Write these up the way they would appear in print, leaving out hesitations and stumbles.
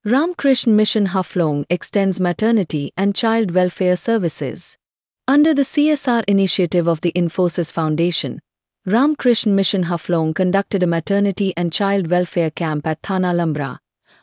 Ramkrishna Mission Haflong extends maternity and child welfare services. Under the CSR initiative of the Infosys Foundation, Ramkrishna Mission Haflong conducted a maternity and child welfare camp at Thana Lambra,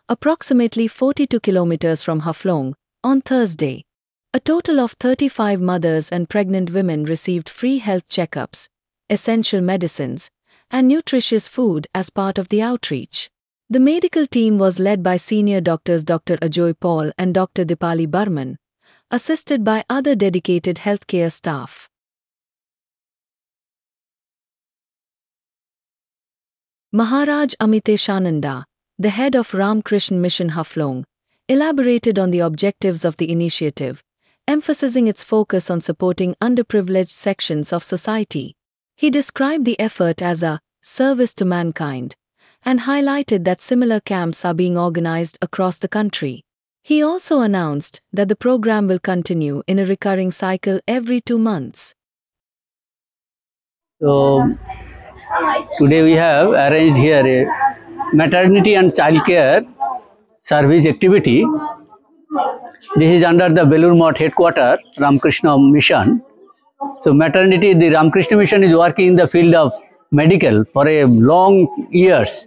approximately 42 kilometers from Haflong, on Thursday. A total of 35 mothers and pregnant women received free health checkups, essential medicines, and nutritious food as part of the outreach. The medical team was led by senior doctors Dr. Ajoy Paul and Dr. Dipali Burman, assisted by other dedicated healthcare staff. Maharaj Amiteshananda, the head of Ramkrishna Mission Haflong, elaborated on the objectives of the initiative, emphasizing its focus on supporting underprivileged sections of society. He described the effort as a service to mankind and highlighted that similar camps are being organized across the country. He also announced that the program will continue in a recurring cycle every 2 months. So, today we have arranged here a maternity and childcare service activity. This is under the Belur Math headquarters, Ramkrishna Mission. So maternity, the Ramkrishna Mission is working in the field of medical for a long years.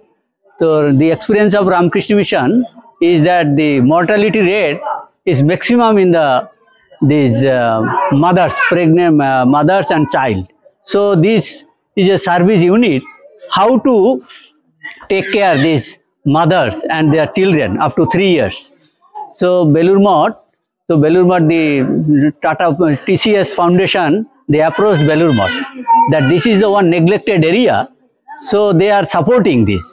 So the experience of Ramkrishna Mission is that the mortality rate is maximum in these mothers, pregnant mothers and child. So this is a service unit, how to take care of these mothers and their children up to 3 years. So Belur Math, the Tata TCS Foundation, they approached Belur Math that this is the one neglected area, so they are supporting this.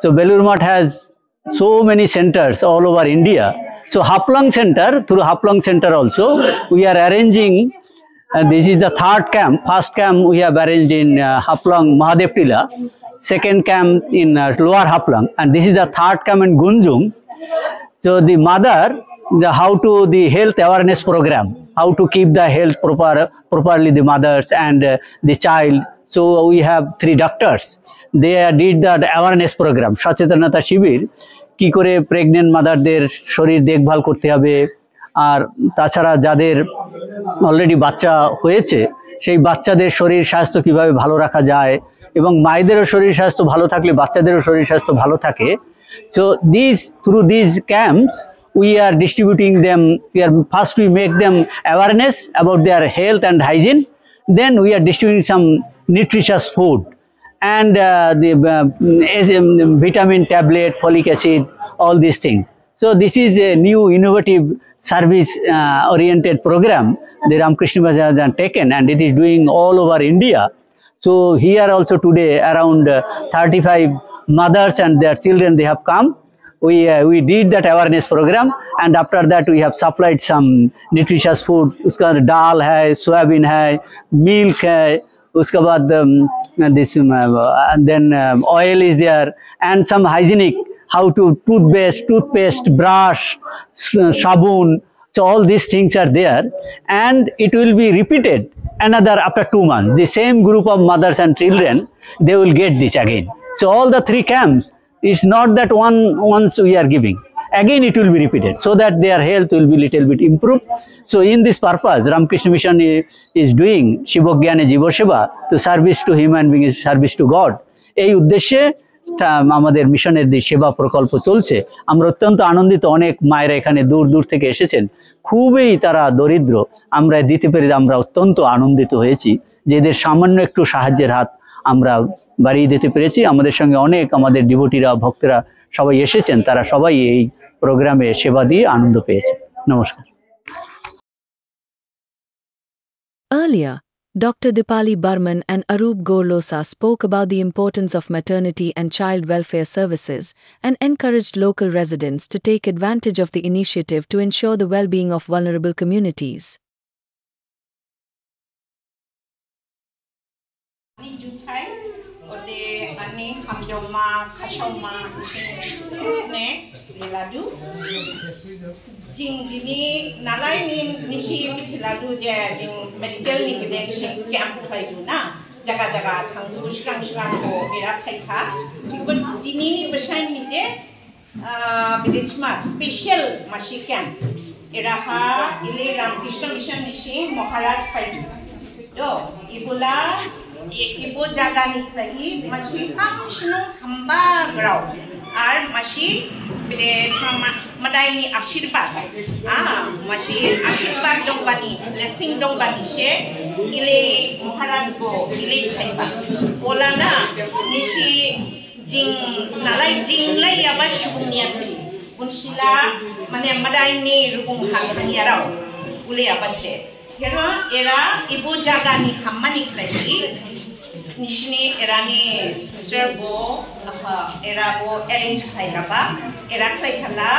So Belur Math has so many centers all over India. So Haflong Center, through Haflong Center also, we are arranging, this is the third camp. First camp we have arranged in Haflong Mahadev Tila, second camp in Lower Haflong, and this is the third camp in Gunjung. So the mother, the health awareness program, how to keep the health properly, the mothers and the child. So we have 3 doctors. They did the awareness program, Sachetanata Shibir, কি করে pregnant মাদারদের শরীর দেখভাল করতে হবে, আর তাছাড়া যাদের already বাচ্চা হয়েছে সেই বাচ্চাদের শরীর স্বাস্থ্য কিভাবে ভালো রাখা যায়, এবং মায়েদেরও শরীর স্বাস্থ্য ভালো থাকলে বাচ্চাদেরও শরীর স্বাস্থ্য ভালো থাকে. So through these camps, we are distributing them. First we make them awareness about their health and hygiene. Then we are distributing some nutritious food and the vitamin tablet, folic acid, all these things. So this is a new innovative service oriented program the Ramkrishna Mission has taken, and it is doing all over India. So here also today around 35 mothers and their children, they have come. We did that awareness program, and after that we have supplied some nutritious food. Uska dal hai, soybean hai, milk hai, uska baad this and then oil is there, and some hygienic, how to toothpaste, brush, sabun. So all these things are there, and it will be repeated another after 2 months. The same group of mothers and children, they will get this again. So all the 3 camps, it's not that once we are giving, again it will be repeated, so that their health will be little bit improved. So in this purpose, Ramkrishna Mission is doing Shivogyane Jivo Seva, to service to human beings, service to God. এই উদ্দেশ্যে আমাদের মিশনের যে সেবা প্রকল্প চলছে, আমরা অত্যন্ত আনন্দিত। অনেক মায়েরা এখানে দূর দূর থেকে এসেছেন, খুবই তারা দরিদ্র, আমরা দিতে পেরে আমরা অত্যন্ত আনন্দিত হয়েছি যে এদের সামান্য একটু সাহায্যের হাত আমরা বাড়িয়ে দিতে পেরেছি। আমাদের সঙ্গে অনেক আমাদের ডিভোটিরা, ভক্তরা সবাই এসেছেন, তারা সবাই এই প্রোগ্রামে সেবা দিয়ে আনন্দ পেয়েছে। নমস্কার। Earlier, Dr. Dipali Burman and Arup Gorlosa spoke about the importance of maternity and child welfare services and encouraged local residents to take advantage of the initiative to ensure the well-being of vulnerable communities. Jing gini nalai ni si utiladu je jing medical ni gede sing camp thai du na jaga thang du sikang ko era thai kha jing dini besan ni de Biditma special mashi camp. Iraha ile Ramakrishna Mission nishi Maharaj fight. Do ibula ibu jaga ni lagi mashi kamshnu hamba grau. Ar mashi bide sama madai ni ashirbat. Mashi ashirbat dong bani blessing dong bani she ile Maharaj go ile kaiba. Bola na nishi ding nalai ding lai apa shubungnya tu. Unsila mana madai ni rubung hangnya rau. Ule apa she. Era ibu jaga ni hamani lagi. Nishini era ni sister go apa era go arrange khai raba. Era khai khala